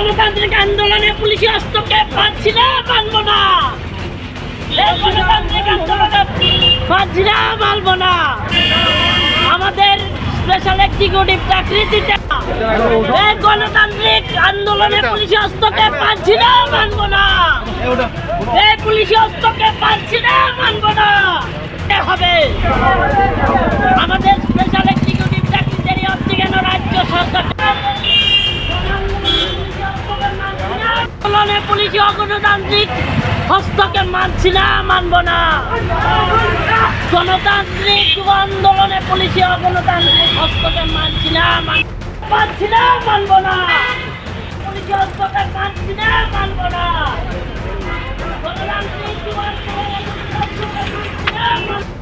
গণতান্ত্রিক আন্দোলনে পুলিশি অস্ত্রকে পাচ্ছি না, মানব না। এই গণতান্ত্রিক আন্দোলনে পাচ্ছি না, মানব না। আমাদের স্পেশাল এক্সিকিউটিভ চাকরি দিতে এই গণতান্ত্রিক আন্দোলনে পুলিশি অস্ত্রকে পাচ্ছি না, মানব না। এই পুলিশি অস্ত্রকে পাচ্ছি না, মানব না। হবে আমাদের স্পেশাল এক্সিকিউটিভ চাকরি দেরি হচ্ছে কেন? রাজ্য সরকার আন্দোলনে পুলিশি অগণতান্ত্রিক হস্তক্ষেপ মানছি না, মানব না। গণতান্ত্রিক আন্দোলনে পুলিশি অগণতান্ত্রিক হস্তক্ষেপ মানছি না, মানছি না, মানব না। পুলিশি হস্তক্ষেপ মানছি না, মানব না।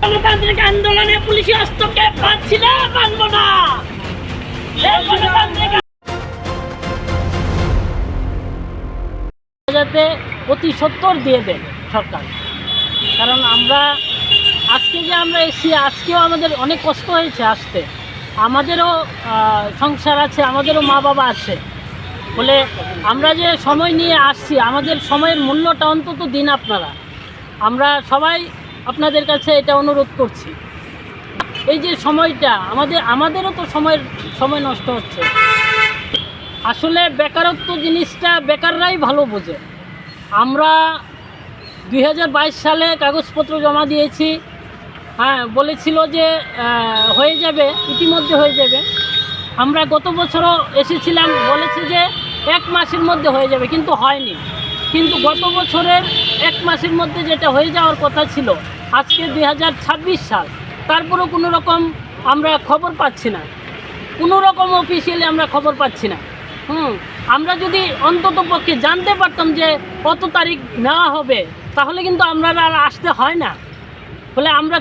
গণতান্ত্রিক আন্দোলনে পুলিশি হস্তক্ষেপ মানছি না, মানব না। যাতে অতি সত্তর দিয়ে দেন সরকার, কারণ আমরা আজকে যে আমরা এসেছি, আজকেও আমাদের অনেক কষ্ট হয়েছে আসতে। আমাদেরও সংসার আছে, আমাদেরও মা বাবা আছে বলে আমরা যে সময় নিয়ে আসছি, আমাদের সময়ের মূল্যটা অন্তত দিন আপনারা। আমরা সবাই আপনাদের কাছে এটা অনুরোধ করছি, এই যে সময়টা আমাদেরও তো সময় নষ্ট হচ্ছে। আসলে বেকারত্ব জিনিসটা বেকাররাই ভালো বোঝে। আমরা 2022 সালে কাগজপত্র জমা দিয়েছি, হ্যাঁ বলেছিল যে হয়ে যাবে, ইতিমধ্যে হয়ে যাবে। আমরা গত বছরও এসেছিলাম, বলেছি যে 1 মাসের মধ্যে হয়ে যাবে, কিন্তু হয়নি। কিন্তু গত বছরের 1 মাসের মধ্যে যেটা হয়ে যাওয়ার কথা ছিল, আজকে 2026 সাল, তারপরেও কোনো রকম আমরা খবর পাচ্ছি না, কোনো রকম অফিসিয়ালি আমরা খবর পাচ্ছি না। আমরা যদি অন্তত পক্ষে জানতে পারতাম যে কত তারিখ নেওয়া হবে, তাহলে কিন্তু আমরা আর আসতে হয় না। বলে আমরা